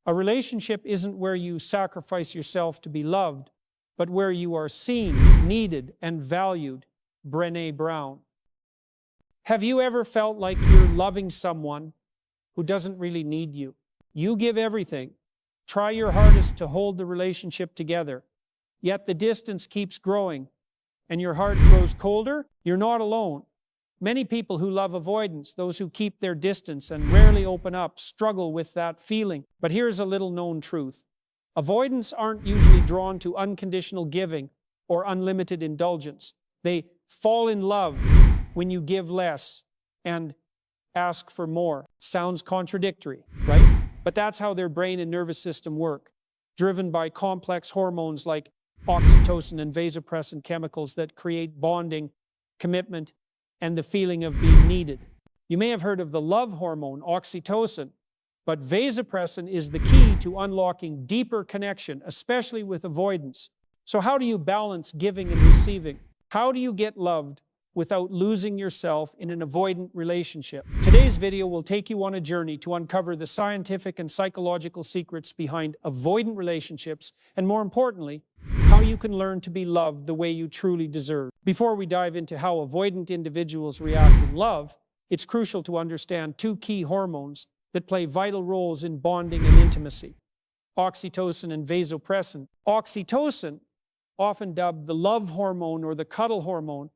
A relationship isn't where you sacrifice yourself to be loved, but where you are seen, needed, and valued. Brené Brown. Have you ever felt like you're loving someone who doesn't really need you? You give everything, try your hardest to hold the relationship together, yet the distance keeps growing and your heart grows colder? You're not alone. Many people who love avoidance, those who keep their distance and rarely open up, struggle with that feeling. But here's a little known truth. Avoidants aren't usually drawn to unconditional giving or unlimited indulgence. They fall in love when you give less and ask for more. Sounds contradictory, right? But that's how their brain and nervous system work, driven by complex hormones like oxytocin and vasopressin chemicals that create bonding, commitment, and the feeling of being needed. You may have heard of the love hormone, oxytocin, but vasopressin is the key to unlocking deeper connection, especially with avoidance. So how do you balance giving and receiving? How do you get loved without losing yourself in an avoidant relationship? Today's video will take you on a journey to uncover the scientific and psychological secrets behind avoidant relationships, and more importantly, how you can learn to be loved the way you truly deserve. Before we dive into how avoidant individuals react in love, it's crucial to understand two key hormones that play vital roles in bonding and intimacy: oxytocin and vasopressin. Oxytocin, often dubbed the love hormone or the cuddle hormone,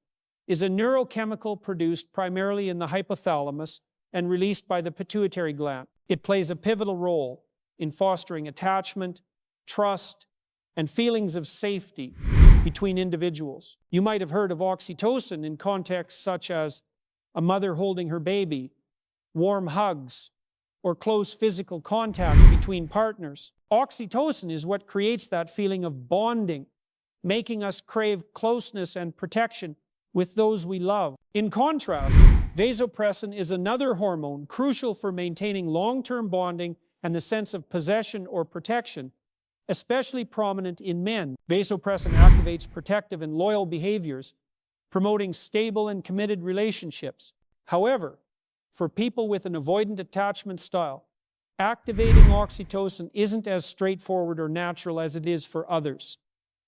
is a neurochemical produced primarily in the hypothalamus and released by the pituitary gland. It plays a pivotal role in fostering attachment, trust, and feelings of safety between individuals. You might have heard of oxytocin in contexts such as a mother holding her baby, warm hugs, or close physical contact between partners. Oxytocin is what creates that feeling of bonding, making us crave closeness and protection with those we love. In contrast, vasopressin is another hormone crucial for maintaining long-term bonding and the sense of possession or protection, especially prominent in men. Vasopressin activates protective and loyal behaviors, promoting stable and committed relationships. However, for people with an avoidant attachment style, activating oxytocin isn't as straightforward or natural as it is for others.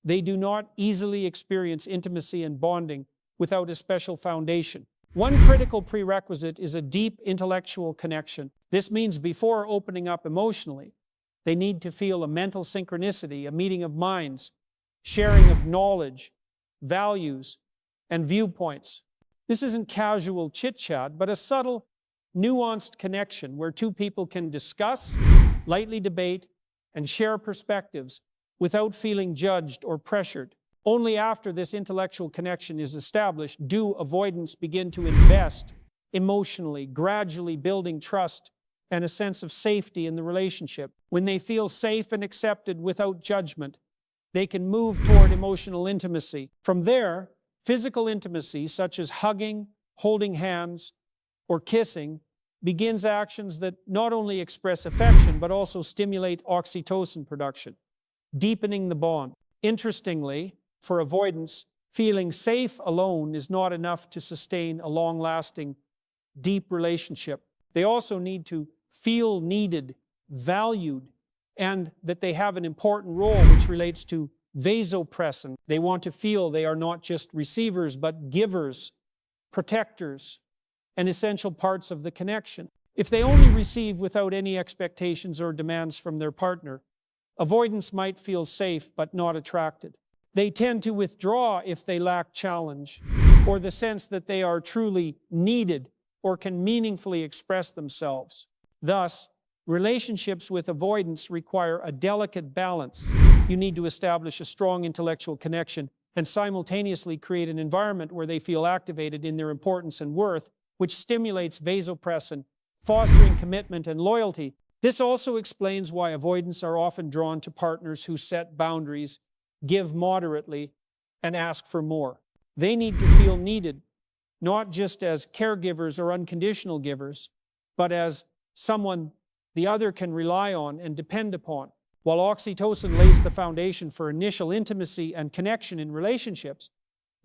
They do not easily experience intimacy and bonding without a special foundation. One critical prerequisite is a deep intellectual connection. This means before opening up emotionally, they need to feel a mental synchronicity, a meeting of minds, sharing of knowledge, values, and viewpoints. This isn't casual chit-chat, but a subtle, nuanced connection where two people can discuss, lightly debate, and share perspectives without feeling judged or pressured. Only after this intellectual connection is established do avoidants begin to invest emotionally, gradually building trust and a sense of safety in the relationship. When they feel safe and accepted without judgment, they can move toward emotional intimacy. From there, physical intimacy, such as hugging, holding hands, or kissing, begins actions that not only express affection, but also stimulate oxytocin production, deepening the bond. Interestingly, for avoidance, feeling safe alone is not enough to sustain a long-lasting, deep relationship. They also need to feel needed, valued, and that they have an important role which relates to vasopressin. They want to feel they are not just receivers, but givers, protectors, and essential parts of the connection. If they only receive without any expectations or demands from their partner, avoidants might feel safe but not attracted. They tend to withdraw if they lack challenge or the sense that they are truly needed or can meaningfully express themselves. Thus, relationships with avoidance require a delicate balance. You need to establish a strong intellectual connection and simultaneously create an environment where they feel activated in their importance and worth, which stimulates vasopressin, fostering commitment and loyalty. This also explains why avoidants are often drawn to partners who set boundaries, give moderately, and ask for more. They need to feel needed, not just as caregivers or unconditional givers, but as someone the other can rely on and depend upon. While oxytocin lays the foundation for initial intimacy and connection in relationships,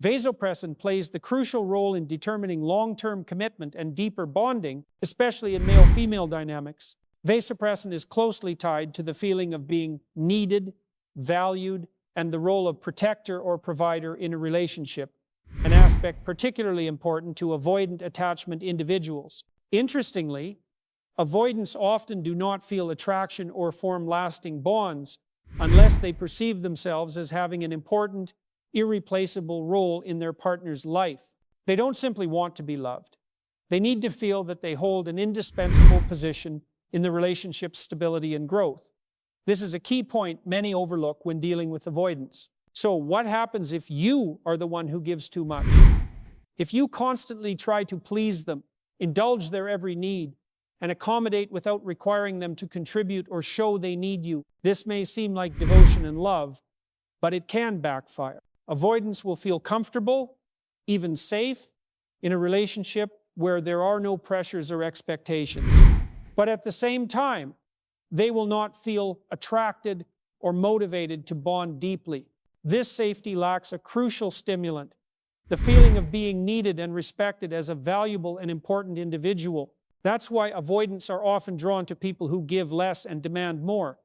vasopressin plays the crucial role in determining long-term commitment and deeper bonding, especially in male-female dynamics. Vasopressin is closely tied to the feeling of being needed, valued, and the role of protector or provider in a relationship, an aspect particularly important to avoidant attachment individuals. Interestingly, avoidants often do not feel attraction or form lasting bonds unless they perceive themselves as having an important, irreplaceable role in their partner's life. They don't simply want to be loved. They need to feel that they hold an indispensable position in the relationship's stability and growth. This is a key point many overlook when dealing with avoidance. So, what happens if you are the one who gives too much? If you constantly try to please them, indulge their every need, and accommodate without requiring them to contribute or show they need you, this may seem like devotion and love, but it can backfire. Avoidance will feel comfortable, even safe, in a relationship where there are no pressures or expectations. But at the same time, they will not feel attracted or motivated to bond deeply. This safety lacks a crucial stimulant, the feeling of being needed and respected as a valuable and important individual. That's why avoidants are often drawn to people who give less and demand more.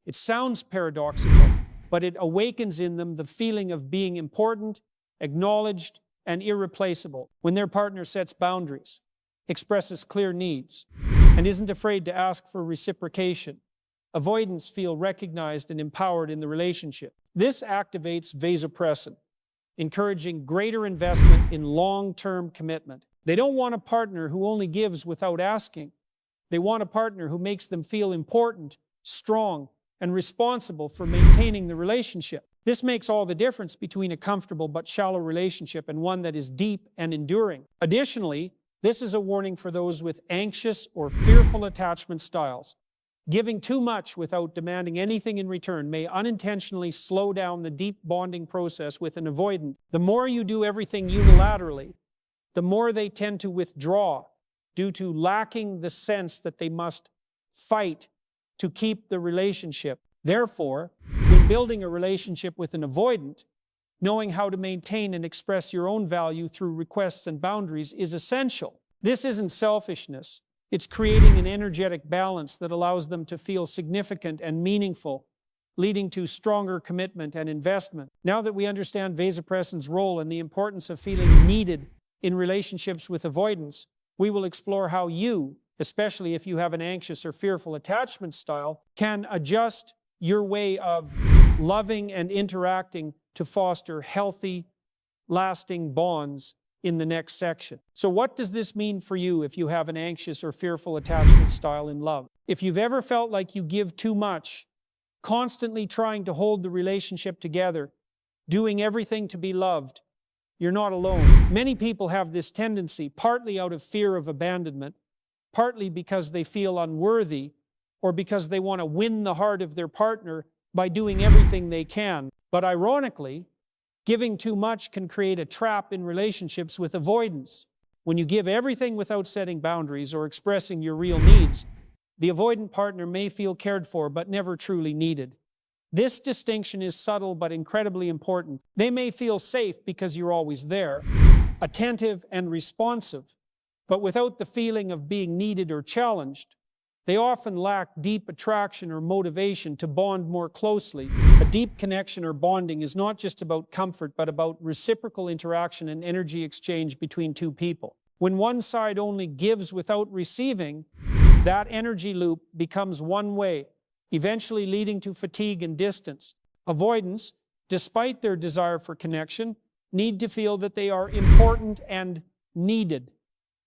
It sounds paradoxical, but it awakens in them the feeling of being important, acknowledged, and irreplaceable. When their partner sets boundaries, expresses clear needs, and isn't afraid to ask for reciprocation, avoidants feel recognized and empowered in the relationship. This activates vasopressin, encouraging greater investment in long-term commitment. They don't want a partner who only gives without asking. They want a partner who makes them feel important, strong, and responsible for maintaining the relationship. This makes all the difference between a comfortable but shallow relationship and one that is deep and enduring. Additionally, this is a warning for those with anxious or fearful attachment styles. Giving too much without demanding anything in return may unintentionally slow down the deep bonding process with an avoidant. The more you do everything unilaterally, the more they tend to withdraw due to lacking the sense that they must fight to keep the relationship. Therefore, when building a relationship with an avoidant, knowing how to maintain and express your own value through requests and boundaries is essential. This isn't selfishness. It's creating an energetic balance that allows them to feel significant and meaningful, leading to stronger commitment and investment. Now that we understand vasopressin's role and the importance of feeling needed in relationships with avoidance, we will explore how you, especially if you have an anxious or fearful attachment style, can adjust your way of loving and interacting to foster healthy, lasting bonds in the next section. So what does this mean for you if you have an anxious or fearful attachment style in love? If you've ever felt like you give too much, constantly trying to hold the relationship together, doing everything to be loved, you're not alone. Many people have this tendency, partly out of fear of abandonment, partly because they feel unworthy, or because they want to win the heart of their partner by doing everything they can. But ironically, giving too much can create a trap in relationships with avoidance. When you give everything without setting boundaries or expressing your real needs, the avoidant partner may feel cared for but never truly needed. This distinction is subtle but incredibly important. They may feel safe because you're always there, attentive and responsive, but without the feeling of being needed or challenged. They often lack deep attraction or motivation to bond more closely. A deep connection or bonding is not just about comfort, but about reciprocal interaction and energy exchange between two people. When one side only gives without receiving, that energy loop becomes one way, eventually leading to fatigue and distance. Avoidants, despite their desire for connection, need to feel that they are important and needed.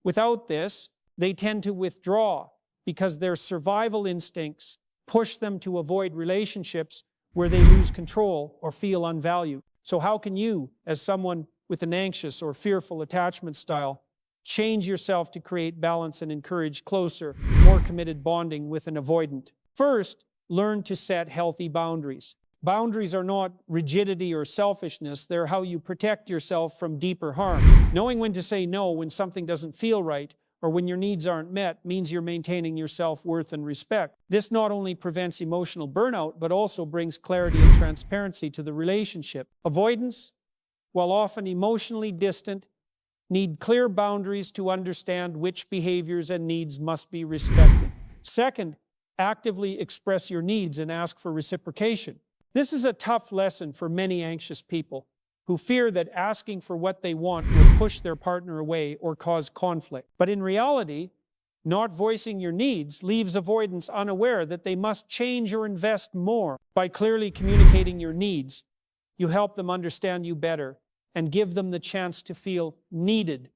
Without this, they tend to withdraw, because their survival instincts push them to avoid relationships where they lose control or feel unvalued. So how can you, as someone with an anxious or fearful attachment style, change yourself to create balance and encourage closer, more committed bonding with an avoidant? First, learn to set healthy boundaries. Boundaries are not rigidity or selfishness. They're how you protect yourself from deeper harm. Knowing when to say no when something doesn't feel right, or when your needs aren't met, means you're maintaining your self-worth and respect. This not only prevents emotional burnout, but also brings clarity and transparency to the relationship. Avoidants, while often emotionally distant, need clear boundaries to understand which behaviors and needs must be respected. Second, Actively express your needs and ask for reciprocation. This is a tough lesson for many anxious people who fear that asking for what they want will push their partner away or cause conflict. But in reality, not voicing your needs leaves avoidants unaware that they must change or invest more. By clearly communicating your needs, you help them understand you better and give them the chance to feel needed,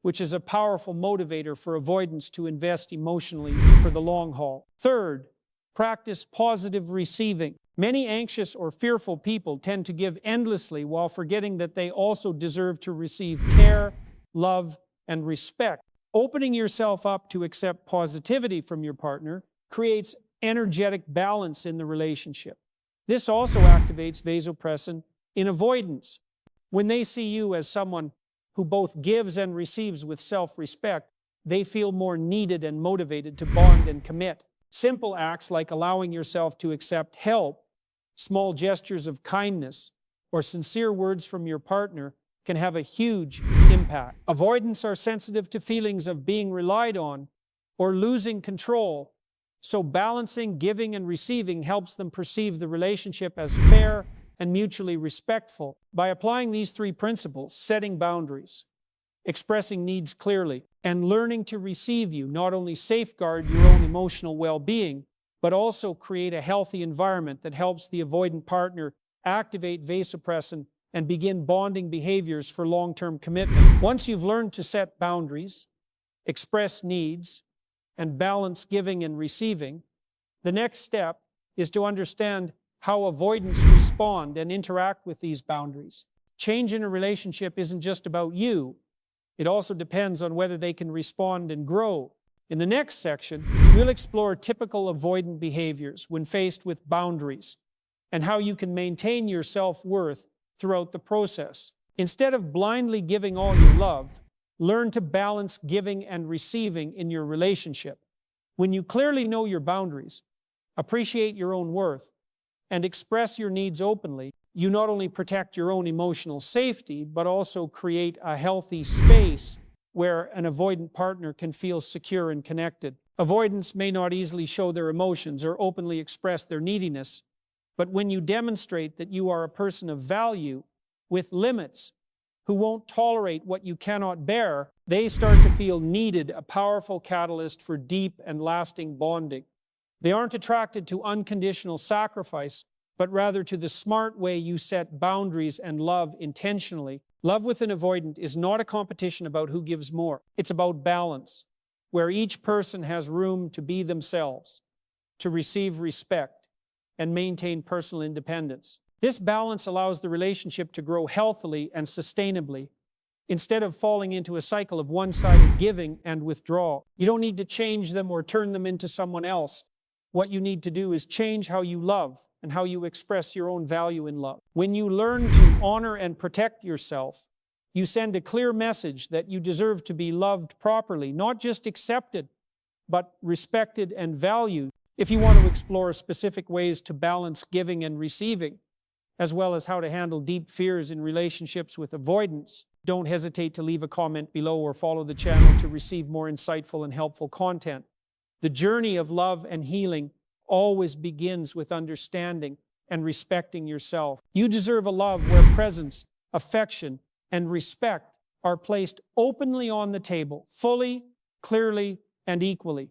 which is a powerful motivator for avoidants to invest emotionally for the long haul. Third, practice positive receiving. Many anxious or fearful people tend to give endlessly while forgetting that they also deserve to receive care, love, and respect. Opening yourself up to accept positivity from your partner creates energetic balance in the relationship. This also activates vasopressin in avoidance. When they see you as someone who both gives and receives with self-respect, they feel more needed and motivated to bond and commit. Simple acts like allowing yourself to accept help, small gestures of kindness, or sincere words from your partner can have a huge impact. Avoidants are sensitive to feelings of being relied on or losing control, so balancing giving and receiving helps them perceive the relationship as fair and mutually respectful. By applying these three principles, setting boundaries, expressing needs clearly, and learning to receive, you not only safeguard your own emotional well-being, but also create a healthy environment that helps the avoidant partner activate vasopressin and begin bonding behaviors for long-term commitment. Once you've learned to set boundaries, express needs, and balance giving and receiving, the next step is to understand how avoidants respond and interact with these boundaries. Change in a relationship isn't just about you. It also depends on whether they can respond and grow. In the next section, we'll explore typical avoidant behaviors when faced with boundaries and how you can maintain your self-worth throughout the process. Instead of blindly giving all your love, learn to balance giving and receiving in your relationship. When you clearly know your boundaries, appreciate your own worth, and express your needs openly, you not only protect your own emotional safety, but also create a healthy space where an avoidant partner can feel secure and connected. Avoidants may not easily show their emotions or openly express their neediness, but when you demonstrate that you are a person of value with limits, who won't tolerate what you cannot bear, they start to feel needed, a powerful catalyst for deep and lasting bonding. They aren't attracted to unconditional sacrifice, but rather to the smart way you set boundaries and love intentionally. Love with an avoidant is not a competition about who gives more. It's about balance, where each person has room to be themselves, to receive respect, and maintain personal independence. This balance allows the relationship to grow healthily and sustainably, instead of falling into a cycle of one-sided giving and withdrawal. You don't need to change them or turn them into someone else. What you need to do is change how you love and how you express your own value in love. When you learn to honor and protect yourself, you send a clear message that you deserve to be loved properly, not just accepted, but respected and valued. If you want to explore specific ways to balance giving and receiving, as well as how to handle deep fears in relationships with avoidance, don't hesitate to leave a comment below or follow the channel to receive more insightful and helpful content. The journey of love and healing always begins with understanding and respecting yourself. You deserve a love where presence, affection, and respect are placed openly on the table, fully, clearly, and equally.